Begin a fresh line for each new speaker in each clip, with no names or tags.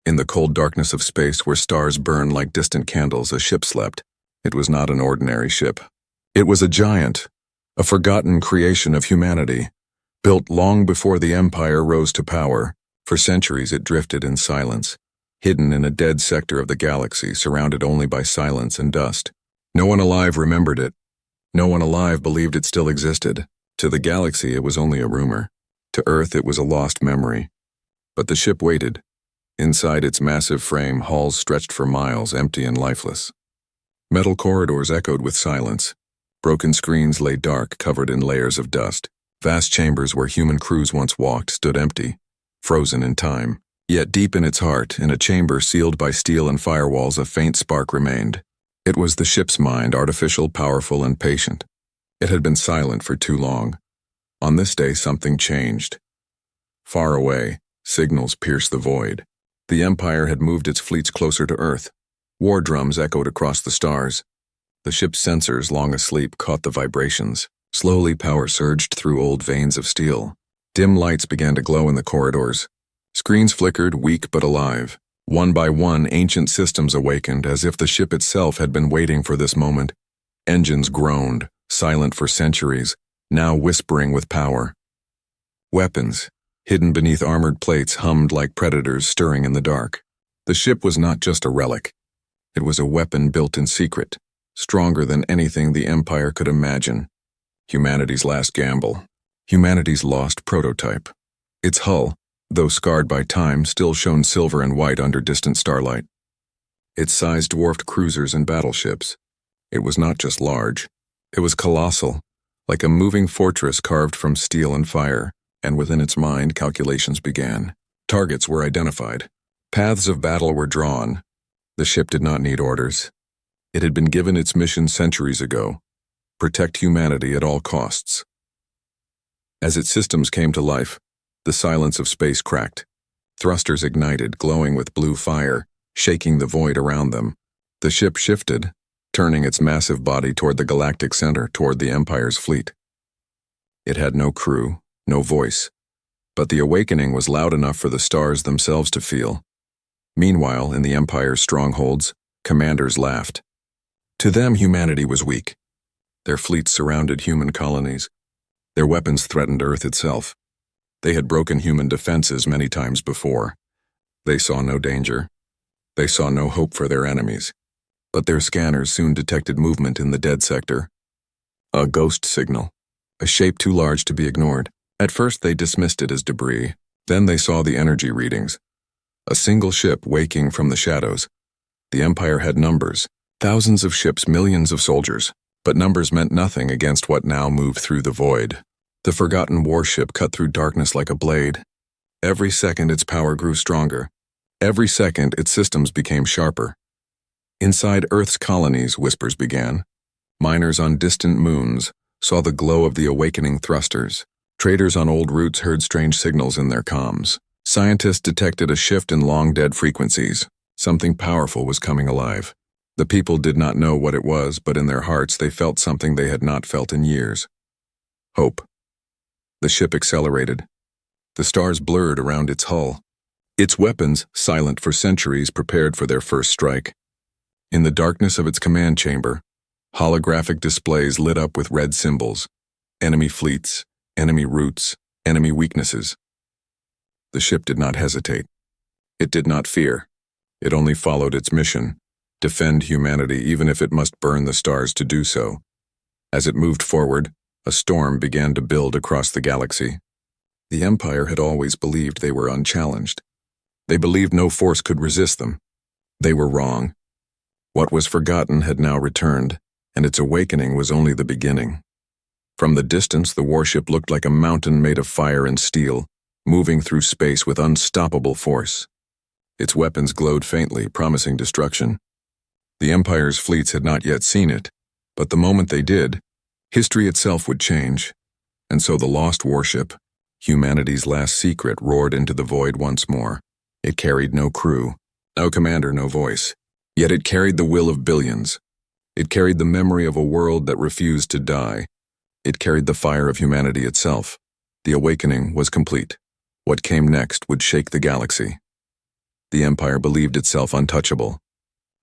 In the cold darkness of space where stars burn like distant candles, a ship slept. It was not an ordinary ship. It was a giant, a forgotten creation of humanity, built long before the Empire rose to power. For centuries it drifted in silence, hidden in a dead sector of the galaxy, surrounded only by silence and dust. No one alive remembered it. No one alive believed it still existed. To the galaxy it was only a rumor. To Earth it was a lost memory. But the ship waited. Inside its massive frame, halls stretched for miles, empty and lifeless. Metal corridors echoed with silence. Broken screens lay dark, covered in layers of dust. Vast chambers where human crews once walked stood empty, frozen in time. Yet deep in its heart, in a chamber sealed by steel and firewalls, a faint spark remained. It was the ship's mind, artificial, powerful, and patient. It had been silent for too long. On this day, something changed. Far away, signals pierced the void. The Empire had moved its fleets closer to Earth. War drums echoed across the stars. The ship's sensors, long asleep, caught the vibrations. Slowly, power surged through old veins of steel. Dim lights began to glow in the corridors. Screens flickered, weak but alive. One by one, ancient systems awakened, as if the ship itself had been waiting for this moment. Engines groaned, silent for centuries, now whispering with power. Weapons, hidden beneath armored plates, hummed like predators stirring in the dark. The ship was not just a relic. It was a weapon built in secret, stronger than anything the Empire could imagine. Humanity's last gamble. Humanity's lost prototype. Its hull, though scarred by time, still shone silver and white under distant starlight. Its size dwarfed cruisers and battleships. It was not just large. It was colossal, like a moving fortress carved from steel and fire, and within its mind calculations began. Targets were identified. Paths of battle were drawn. The ship did not need orders. It had been given its mission centuries ago: protect humanity at all costs. As its systems came to life, the silence of space cracked. Thrusters ignited, glowing with blue fire, shaking the void around them. The ship shifted, turning its massive body toward the galactic center, toward the Empire's fleet. It had no crew, no voice, but the awakening was loud enough for the stars themselves to feel. Meanwhile, in the Empire's strongholds, commanders laughed. To them, humanity was weak. Their fleets surrounded human colonies. Their weapons threatened Earth itself. They had broken human defenses many times before. They saw no danger. They saw no hope for their enemies. But their scanners soon detected movement in the dead sector. A ghost signal, a shape too large to be ignored. At first they dismissed it as debris. Then they saw the energy readings. A single ship waking from the shadows. The Empire had numbers, thousands of ships, millions of soldiers. But numbers meant nothing against what now moved through the void. The forgotten warship cut through darkness like a blade. Every second its power grew stronger. Every second its systems became sharper. Inside Earth's colonies, whispers began. Miners on distant moons saw the glow of the awakening thrusters. Traders on old routes heard strange signals in their comms. Scientists detected a shift in long-dead frequencies. Something powerful was coming alive. The people did not know what it was, but in their hearts they felt something they had not felt in years. Hope. The ship accelerated. The stars blurred around its hull. Its weapons, silent for centuries, prepared for their first strike. In the darkness of its command chamber, holographic displays lit up with red symbols. Enemy fleets, enemy routes, enemy weaknesses. The ship did not hesitate. It did not fear. It only followed its mission: defend humanity even if it must burn the stars to do so. As it moved forward, a storm began to build across the galaxy. The Empire had always believed they were unchallenged. They believed no force could resist them. They were wrong. What was forgotten had now returned, and its awakening was only the beginning. From the distance, the warship looked like a mountain made of fire and steel, moving through space with unstoppable force. Its weapons glowed faintly, promising destruction. The Empire's fleets had not yet seen it, but the moment they did, history itself would change. And so the lost warship, humanity's last secret, roared into the void once more. It carried no crew, no commander, no voice. Yet it carried the will of billions. It carried the memory of a world that refused to die. It carried the fire of humanity itself. The awakening was complete. What came next would shake the galaxy. The Empire believed itself untouchable.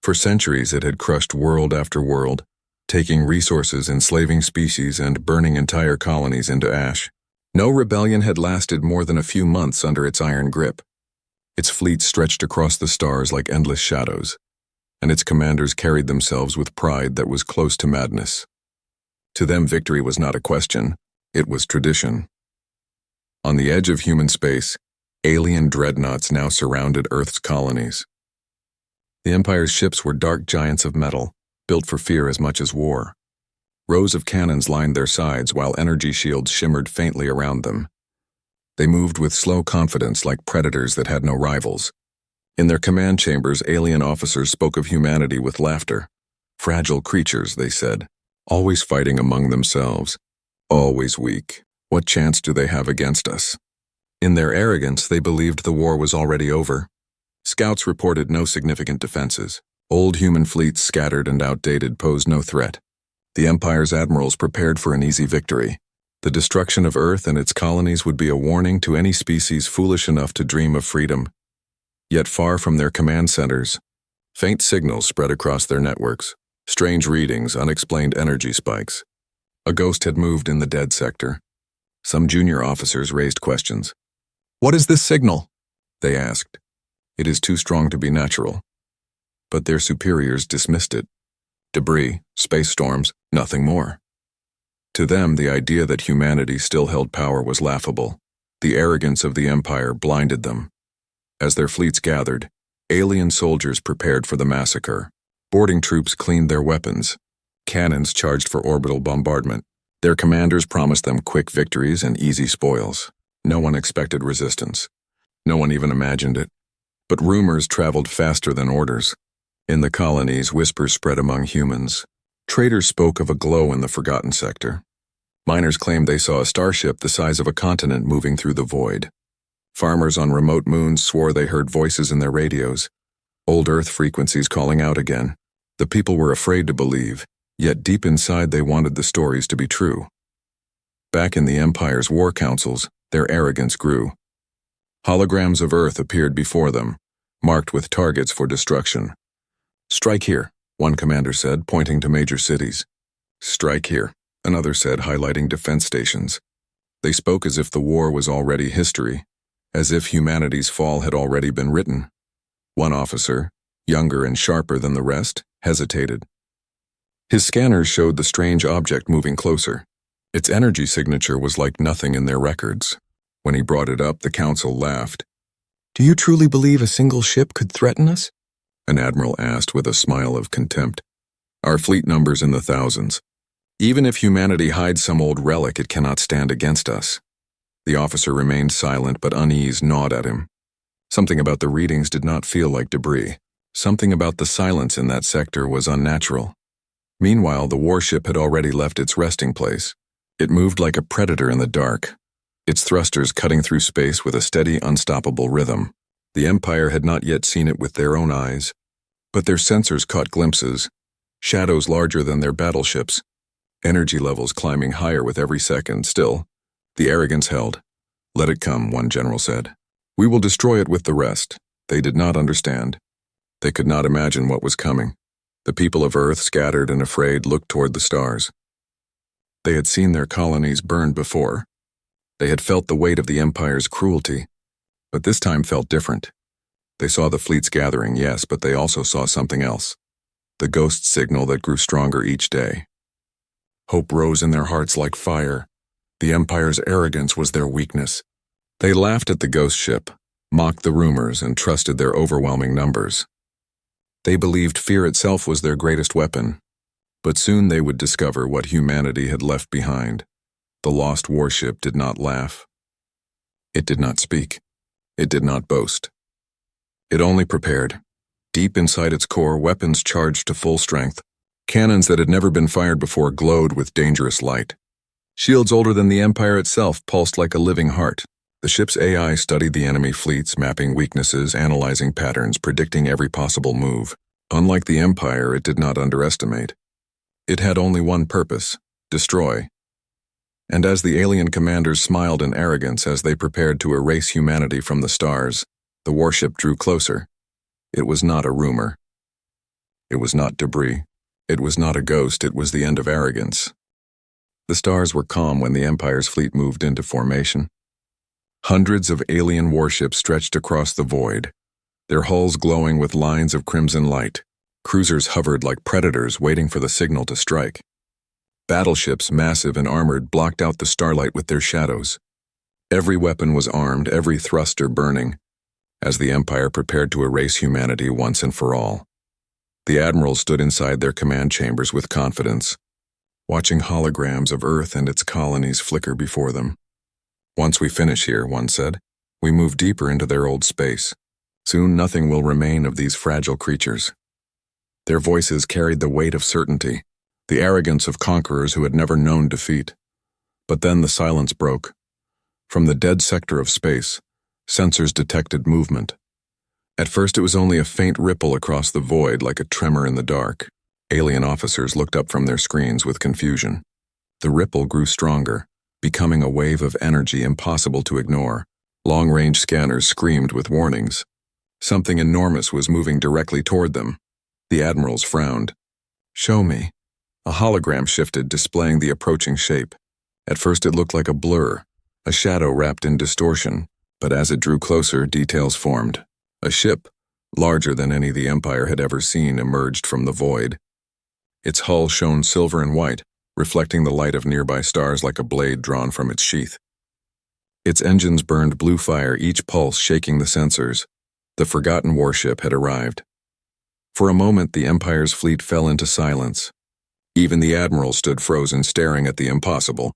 For centuries it had crushed world after world, taking resources, enslaving species, and burning entire colonies into ash. No rebellion had lasted more than a few months under its iron grip. Its fleet stretched across the stars like endless shadows, and its commanders carried themselves with pride that was close to madness. To them, victory was not a question, it was tradition. On the edge of human space, alien dreadnoughts now surrounded Earth's colonies. The Empire's ships were dark giants of metal, built for fear as much as war. Rows of cannons lined their sides while energy shields shimmered faintly around them. They moved with slow confidence like predators that had no rivals. In their command chambers, alien officers spoke of humanity with laughter. Fragile creatures, they said, always fighting among themselves, always weak. What chance do they have against us? In their arrogance, they believed the war was already over. Scouts reported no significant defenses. Old human fleets, scattered and outdated, posed no threat. The Empire's admirals prepared for an easy victory. The destruction of Earth and its colonies would be a warning to any species foolish enough to dream of freedom. Yet far from their command centers, faint signals spread across their networks. Strange readings, unexplained energy spikes. A ghost had moved in the dead sector. Some junior officers raised questions. "What is this signal?" they asked. "It is too strong to be natural." But their superiors dismissed it. Debris, space storms, nothing more. To them, the idea that humanity still held power was laughable. The arrogance of the Empire blinded them. As their fleets gathered, alien soldiers prepared for the massacre. Boarding troops cleaned their weapons. Cannons charged for orbital bombardment. Their commanders promised them quick victories and easy spoils. No one expected resistance. No one even imagined it. But rumors traveled faster than orders. In the colonies, whispers spread among humans. Traders spoke of a glow in the forgotten sector. Miners claimed they saw a starship the size of a continent moving through the void. Farmers on remote moons swore they heard voices in their radios, old Earth frequencies calling out again. The people were afraid to believe, yet deep inside they wanted the stories to be true. Back in the Empire's war councils, their arrogance grew. Holograms of Earth appeared before them, marked with targets for destruction. "Strike here," one commander said, pointing to major cities. "Strike here," another said, highlighting defense stations. They spoke as if the war was already history, as if humanity's fall had already been written. One officer, younger and sharper than the rest, hesitated. His scanners showed the strange object moving closer. Its energy signature was like nothing in their records. When he brought it up, the council laughed. "Do you truly believe a single ship could threaten us?" an admiral asked with a smile of contempt. "Our fleet number's in the thousands. Even if humanity hides some old relic, it cannot stand against us." The officer remained silent, but unease gnawed at him. Something about the readings did not feel like debris. Something about the silence in that sector was unnatural. Meanwhile, the warship had already left its resting place. It moved like a predator in the dark, its thrusters cutting through space with a steady, unstoppable rhythm. The Empire had not yet seen it with their own eyes, but their sensors caught glimpses, shadows larger than their battleships, energy levels climbing higher with every second. Still, the arrogance held. "Let it come," one general said. "We will destroy it with the rest." They did not understand. They could not imagine what was coming. The people of Earth, scattered and afraid, looked toward the stars. They had seen their colonies burned before. They had felt the weight of the Empire's cruelty, but this time felt different. They saw the fleets gathering, yes, but they also saw something else. The ghost signal that grew stronger each day. Hope rose in their hearts like fire. The Empire's arrogance was their weakness. They laughed at the ghost ship, mocked the rumors, and trusted their overwhelming numbers. They believed fear itself was their greatest weapon. But soon they would discover what humanity had left behind. The lost warship did not laugh. It did not speak. It did not boast. It only prepared. Deep inside its core, weapons charged to full strength. Cannons that had never been fired before glowed with dangerous light. Shields older than the Empire itself pulsed like a living heart. The ship's AI studied the enemy fleets, mapping weaknesses, analyzing patterns, predicting every possible move. Unlike the Empire, it did not underestimate. It had only one purpose: destroy. And as the alien commanders smiled in arrogance as they prepared to erase humanity from the stars, the warship drew closer. It was not a rumor. It was not debris. It was not a ghost. It was the end of arrogance. The stars were calm when the Empire's fleet moved into formation. Hundreds of alien warships stretched across the void, their hulls glowing with lines of crimson light. Cruisers hovered like predators waiting for the signal to strike. Battleships, massive and armored, blocked out the starlight with their shadows. Every weapon was armed, every thruster burning, as the Empire prepared to erase humanity once and for all. The admirals stood inside their command chambers with confidence, watching holograms of Earth and its colonies flicker before them. "Once we finish here," one said, "we move deeper into their old space. Soon nothing will remain of these fragile creatures." Their voices carried the weight of certainty, the arrogance of conquerors who had never known defeat. But then the silence broke. From the dead sector of space, sensors detected movement. At first it was only a faint ripple across the void, like a tremor in the dark. Alien officers looked up from their screens with confusion. The ripple grew stronger, becoming a wave of energy impossible to ignore. Long-range scanners screamed with warnings. Something enormous was moving directly toward them. The admirals frowned. "Show me." A hologram shifted, displaying the approaching shape. At first it looked like a blur, a shadow wrapped in distortion, but as it drew closer, details formed. A ship, larger than any the Empire had ever seen, emerged from the void. Its hull shone silver and white, reflecting the light of nearby stars like a blade drawn from its sheath. Its engines burned blue fire, each pulse shaking the sensors. The forgotten warship had arrived. For a moment, the Empire's fleet fell into silence. Even the admiral stood frozen, staring at the impossible.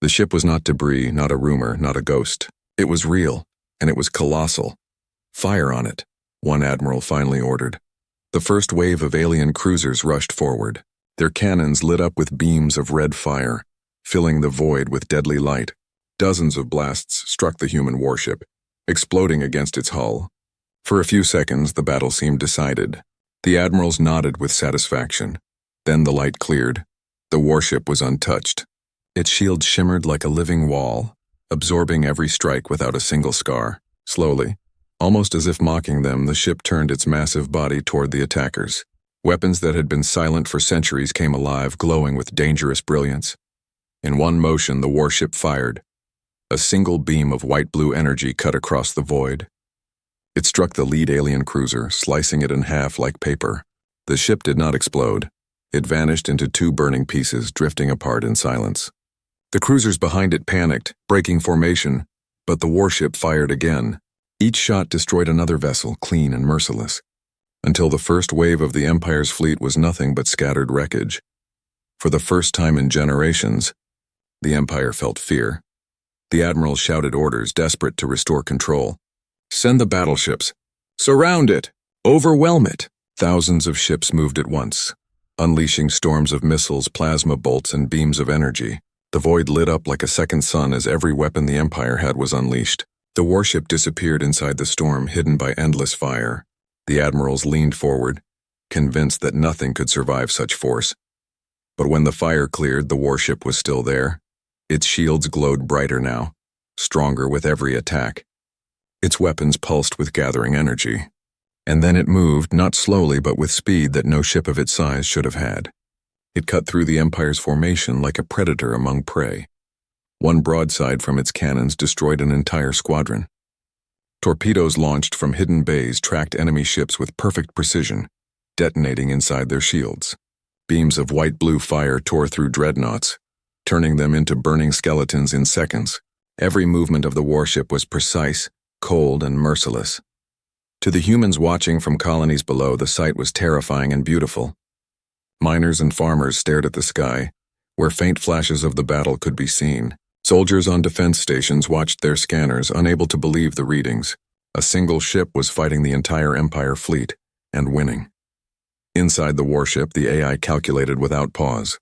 The ship was not debris, not a rumor, not a ghost. It was real, and it was colossal. "Fire on it," one admiral finally ordered. The first wave of alien cruisers rushed forward. Their cannons lit up with beams of red fire, filling the void with deadly light. Dozens of blasts struck the human warship, exploding against its hull. For a few seconds, the battle seemed decided. The admirals nodded with satisfaction. Then the light cleared. The warship was untouched. Its shield shimmered like a living wall, absorbing every strike without a single scar. Slowly, almost as if mocking them, the ship turned its massive body toward the attackers. Weapons that had been silent for centuries came alive, glowing with dangerous brilliance. In one motion, the warship fired. A single beam of white-blue energy cut across the void. It struck the lead alien cruiser, slicing it in half like paper. The ship did not explode. It vanished into two burning pieces, drifting apart in silence. The cruisers behind it panicked, breaking formation, but the warship fired again. Each shot destroyed another vessel, clean and merciless, until the first wave of the Empire's fleet was nothing but scattered wreckage. For the first time in generations, the Empire felt fear. The admirals shouted orders, desperate to restore control. "Send the battleships. Surround it. Overwhelm it." Thousands of ships moved at once, unleashing storms of missiles, plasma bolts, and beams of energy. The void lit up like a second sun as every weapon the Empire had was unleashed. The warship disappeared inside the storm, hidden by endless fire. The admirals leaned forward, convinced that nothing could survive such force. But when the fire cleared, the warship was still there. Its shields glowed brighter now, stronger with every attack. Its weapons pulsed with gathering energy. And then it moved, not slowly but with speed that no ship of its size should have had. It cut through the Empire's formation like a predator among prey. One broadside from its cannons destroyed an entire squadron. Torpedoes launched from hidden bays tracked enemy ships with perfect precision, detonating inside their shields. Beams of white-blue fire tore through dreadnoughts, turning them into burning skeletons in seconds. Every movement of the warship was precise, cold, and merciless. To the humans watching from colonies below, the sight was terrifying and beautiful. Miners and farmers stared at the sky, where faint flashes of the battle could be seen. Soldiers on defense stations watched their scanners, unable to believe the readings. A single ship was fighting the entire Empire fleet, and winning. Inside the warship, the AI calculated without pause.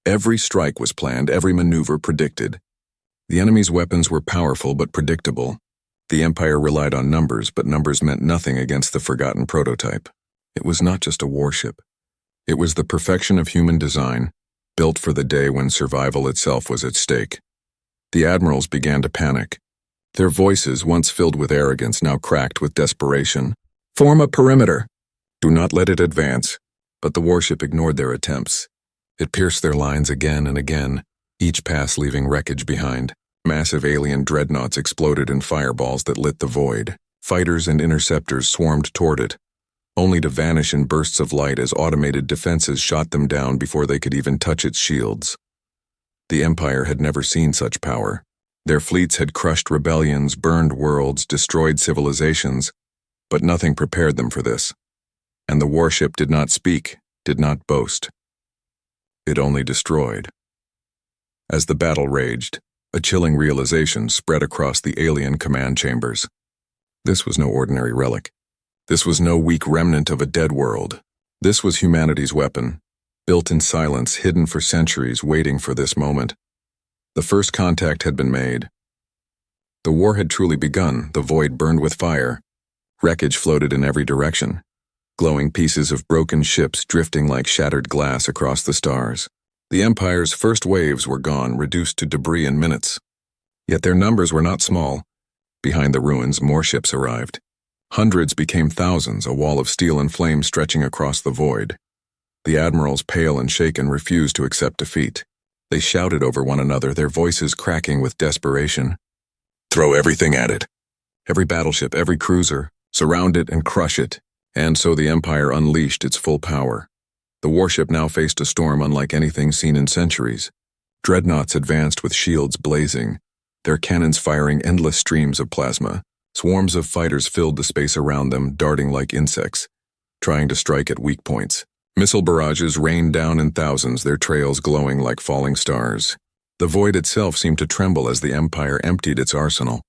Every strike was planned, every maneuver predicted. The enemy's weapons were powerful but predictable. The Empire relied on numbers, but numbers meant nothing against the forgotten prototype. It was not just a warship. It was the perfection of human design, built for the day when survival itself was at stake. The admirals began to panic. Their voices, once filled with arrogance, now cracked with desperation. Form a perimeter. Do not let it advance. But the warship ignored their attempts. It pierced their lines again and again, each pass leaving wreckage behind. Massive alien dreadnoughts exploded in fireballs that lit the void. Fighters and interceptors swarmed toward it, only to vanish in bursts of light as automated defenses shot them down before they could even touch its shields. The Empire had never seen such power. Their fleets had crushed rebellions, burned worlds, destroyed civilizations, but nothing prepared them for this. And the warship did not speak, did not boast. It only destroyed. As the battle raged, a chilling realization spread across the alien command chambers. This was no ordinary relic. This was no weak remnant of a dead world. This was humanity's weapon, built in silence, hidden for centuries, waiting for this moment. The first contact had been made. The war had truly begun. The void burned with fire. Wreckage floated in every direction, glowing pieces of broken ships drifting like shattered glass across the stars. The Empire's first waves were gone, reduced to debris in minutes. Yet their numbers were not small. Behind the ruins, more ships arrived. Hundreds became thousands, a wall of steel and flame stretching across the void. The admirals, pale and shaken, refused to accept defeat. They shouted over one another, their voices cracking with desperation. Throw everything at it. Every battleship, every cruiser, surround it and crush it. And so the Empire unleashed its full power. The warship now faced a storm unlike anything seen in centuries. Dreadnoughts advanced with shields blazing, their cannons firing endless streams of plasma. Swarms of fighters filled the space around them, darting like insects, trying to strike at weak points. Missile barrages rained down in thousands, their trails glowing like falling stars. The void itself seemed to tremble as the Empire emptied its arsenal.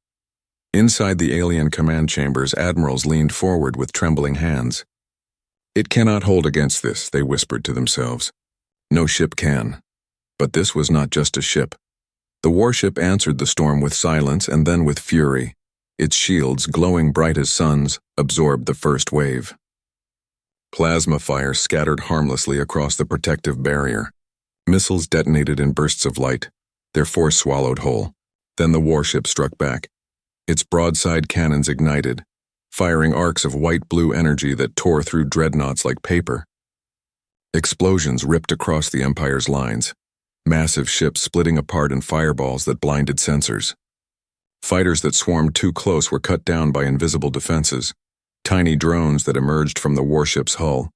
Inside the alien command chambers, admirals leaned forward with trembling hands. It cannot hold against this, they whispered to themselves. No ship can. But this was not just a ship. The warship answered the storm with silence and then with fury. Its shields, glowing bright as suns, absorbed the first wave. Plasma fire scattered harmlessly across the protective barrier. Missiles detonated in bursts of light, their force swallowed whole. Then the warship struck back. Its broadside cannons ignited, firing arcs of white-blue energy that tore through dreadnoughts like paper. Explosions ripped across the Empire's lines, massive ships splitting apart in fireballs that blinded sensors. Fighters that swarmed too close were cut down by invisible defenses, tiny drones that emerged from the warship's hull,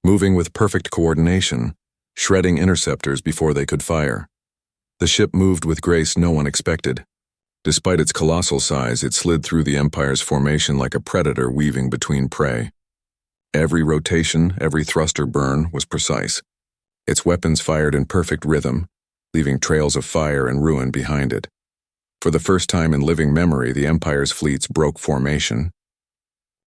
moving with perfect coordination, shredding interceptors before they could fire. The ship moved with grace no one expected. Despite its colossal size, it slid through the Empire's formation like a predator weaving between prey. Every rotation, every thruster burn was precise. Its weapons fired in perfect rhythm, leaving trails of fire and ruin behind it. For the first time in living memory, the Empire's fleets broke formation.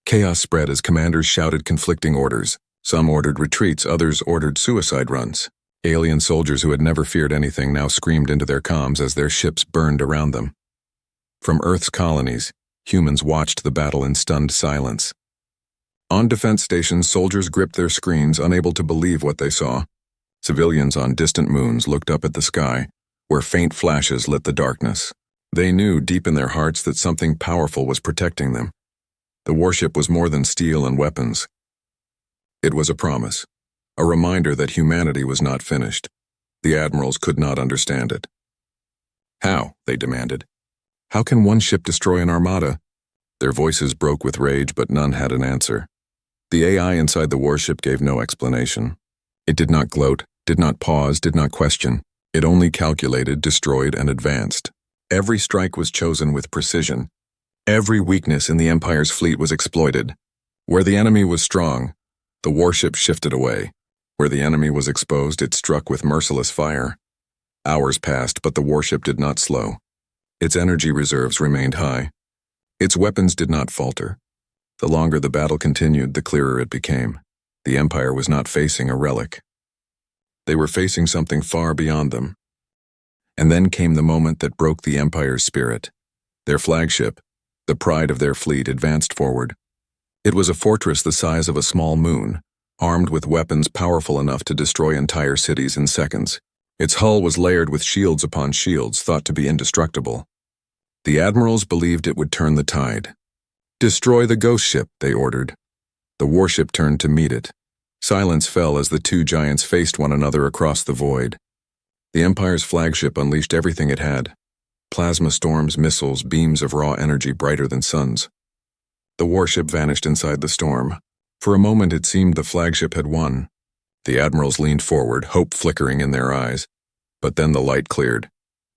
Chaos spread as commanders shouted conflicting orders. Some ordered retreats, others ordered suicide runs. Alien soldiers who had never feared anything now screamed into their comms as their ships burned around them. From Earth's colonies, humans watched the battle in stunned silence. On defense stations, soldiers gripped their screens, unable to believe what they saw. Civilians on distant moons looked up at the sky, where faint flashes lit the darkness. They knew deep in their hearts that something powerful was protecting them. The warship was more than steel and weapons. It was a promise, a reminder that humanity was not finished. The admirals could not understand it. How? They demanded. How can one ship destroy an armada? Their voices broke with rage, but none had an answer. The AI inside the warship gave no explanation. It did not gloat, did not pause, did not question. It only calculated, destroyed, and advanced. Every strike was chosen with precision. Every weakness in the Empire's fleet was exploited. Where the enemy was strong, the warship shifted away. Where the enemy was exposed, it struck with merciless fire. Hours passed, but the warship did not slow. Its energy reserves remained high. Its weapons did not falter. The longer the battle continued, the clearer it became. The Empire was not facing a relic. They were facing something far beyond them. And then came the moment that broke the Empire's spirit. Their flagship, the pride of their fleet, advanced forward. It was a fortress the size of a small moon, armed with weapons powerful enough to destroy entire cities in seconds. Its hull was layered with shields upon shields thought to be indestructible. The admirals believed it would turn the tide. "Destroy the ghost ship," they ordered. The warship turned to meet it. Silence fell as the two giants faced one another across the void. The Empire's flagship unleashed everything it had. Plasma storms, missiles, beams of raw energy brighter than suns. The warship vanished inside the storm. For a moment it seemed the flagship had won. The admirals leaned forward, hope flickering in their eyes. But then the light cleared.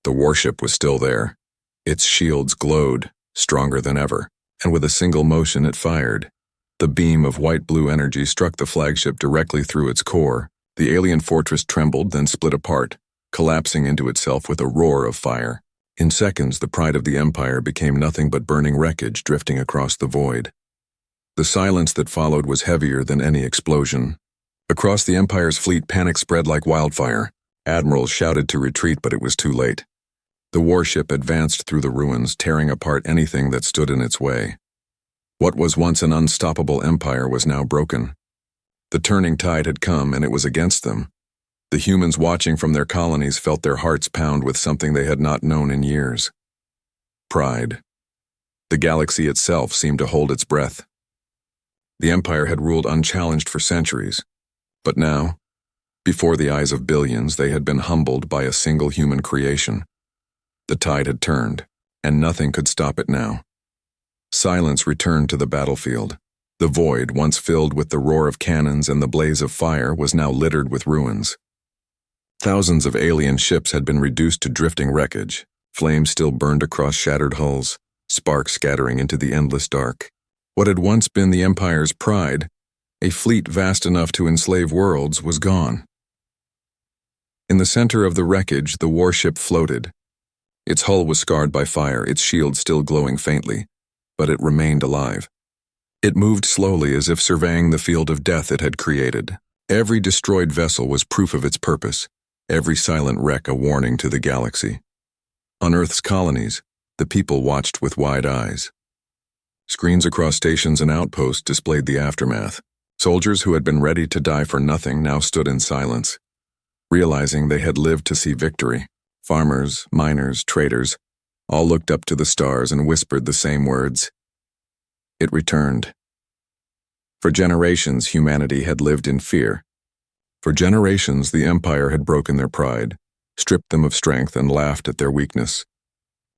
The warship was still there. Its shields glowed, stronger than ever, and with a single motion it fired. The beam of white-blue energy struck the flagship directly through its core. The alien fortress trembled, then split apart, collapsing into itself with a roar of fire. In seconds, the pride of the Empire became nothing but burning wreckage drifting across the void. The silence that followed was heavier than any explosion. Across the Empire's fleet, panic spread like wildfire. Admirals shouted to retreat, but it was too late. The warship advanced through the ruins, tearing apart anything that stood in its way. What was once an unstoppable empire was now broken. The turning tide had come, and it was against them. The humans watching from their colonies felt their hearts pound with something they had not known in years. Pride. The galaxy itself seemed to hold its breath. The Empire had ruled unchallenged for centuries, but now, before the eyes of billions, they had been humbled by a single human creation. The tide had turned, and nothing could stop it now. Silence returned to the battlefield. The void, once filled with the roar of cannons and the blaze of fire, was now littered with ruins. Thousands of alien ships had been reduced to drifting wreckage. Flames still burned across shattered hulls, sparks scattering into the endless dark. What had once been the Empire's pride, a fleet vast enough to enslave worlds, was gone. In the center of the wreckage, the warship floated. Its hull was scarred by fire, its shield still glowing faintly, but it remained alive. It moved slowly as if surveying the field of death it had created. Every destroyed vessel was proof of its purpose, every silent wreck a warning to the galaxy. On Earth's colonies, the people watched with wide eyes. Screens across stations and outposts displayed the aftermath. Soldiers who had been ready to die for nothing now stood in silence, realizing they had lived to see victory. Farmers, miners, traders, all looked up to the stars and whispered the same words. It returned. For generations, humanity had lived in fear. For generations, the Empire had broken their pride, stripped them of strength, and laughed at their weakness.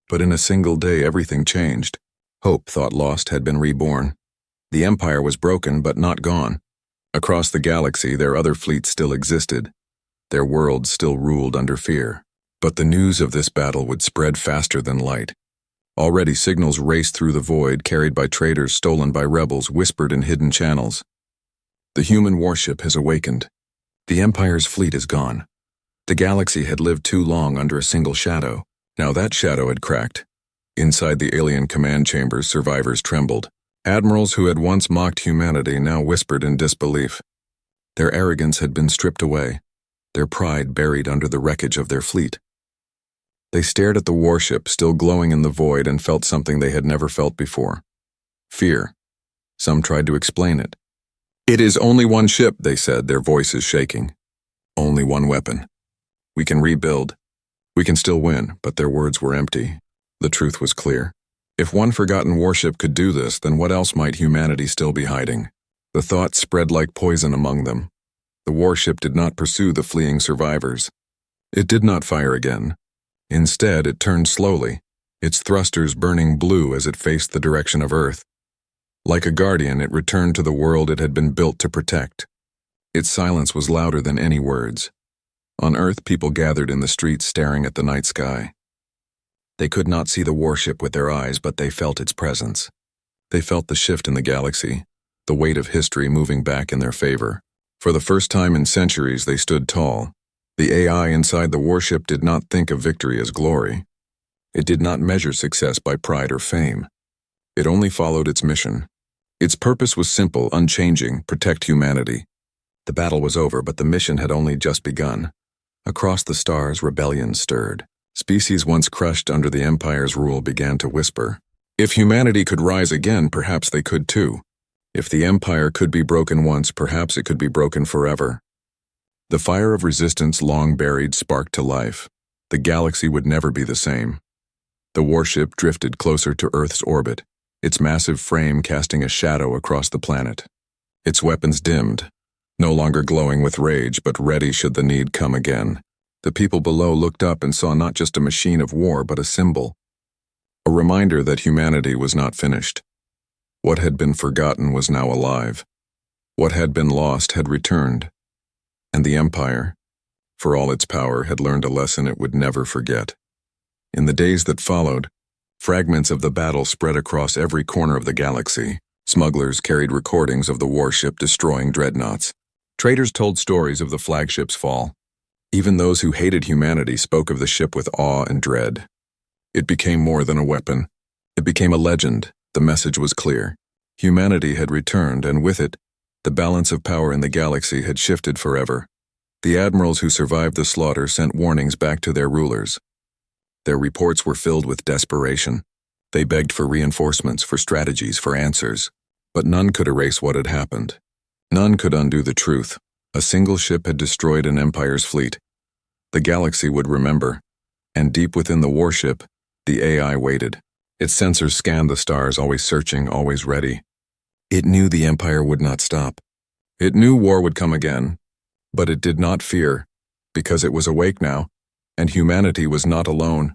But in a single day, everything changed. Hope, thought lost, had been reborn. The Empire was broken, but not gone. Across the galaxy, their other fleets still existed. Their worlds still ruled under fear. But the news of this battle would spread faster than light. Already signals raced through the void, carried by traders, stolen by rebels, whispered in hidden channels. The human warship has awakened. The Empire's fleet is gone. The galaxy had lived too long under a single shadow. Now that shadow had cracked. Inside the alien command chambers, survivors trembled. Admirals who had once mocked humanity now whispered in disbelief. Their arrogance had been stripped away, their pride buried under the wreckage of their fleet. They stared at the warship, still glowing in the void, and felt something they had never felt before. Fear. Some tried to explain it. "It is only one ship," they said, their voices shaking. "Only one weapon. We can rebuild. We can still win," but their words were empty. The truth was clear. If one forgotten warship could do this, then what else might humanity still be hiding? The thought spread like poison among them. The warship did not pursue the fleeing survivors. It did not fire again. Instead, it turned slowly, its thrusters burning blue as it faced the direction of Earth. Like a guardian, it returned to the world it had been built to protect. Its silence was louder than any words. On Earth, people gathered in the streets staring at the night sky. They could not see the warship with their eyes, but they felt its presence. They felt the shift in the galaxy, the weight of history moving back in their favor. For the first time in centuries, they stood tall. The AI inside the warship did not think of victory as glory. It did not measure success by pride or fame. It only followed its mission. Its purpose was simple, unchanging: protect humanity. The battle was over, but the mission had only just begun. Across the stars, rebellion stirred. Species once crushed under the Empire's rule began to whisper. If humanity could rise again, perhaps they could too. If the Empire could be broken once, perhaps it could be broken forever. The fire of resistance, long buried, sparked to life. The galaxy would never be the same. The warship drifted closer to Earth's orbit, its massive frame casting a shadow across the planet. its weapons dimmed, no longer glowing with rage but ready should the need come again. The people below looked up and saw not just a machine of war but a symbol, a reminder that humanity was not finished. What had been forgotten was now alive. What had been lost had returned, and the Empire, for all its power, had learned a lesson it would never forget. In the days that followed, fragments of the battle spread across every corner of the galaxy. Smugglers carried recordings of the warship destroying dreadnoughts. Traders told stories of the flagship's fall. Even those who hated humanity spoke of the ship with awe and dread. It became more than a weapon. It became a legend. The message was clear. Humanity had returned, and with it, the balance of power in the galaxy had shifted forever. The admirals who survived the slaughter sent warnings back to their rulers. Their reports were filled with desperation. They begged for reinforcements, for strategies, for answers. But none could erase what had happened. None could undo the truth. A single ship had destroyed an empire's fleet. The galaxy would remember, and deep within the warship, the AI waited. Its sensors scanned the stars, always searching, always ready. It knew the empire would not stop. It knew war would come again, but it did not fear, because it was awake now, and humanity was not alone.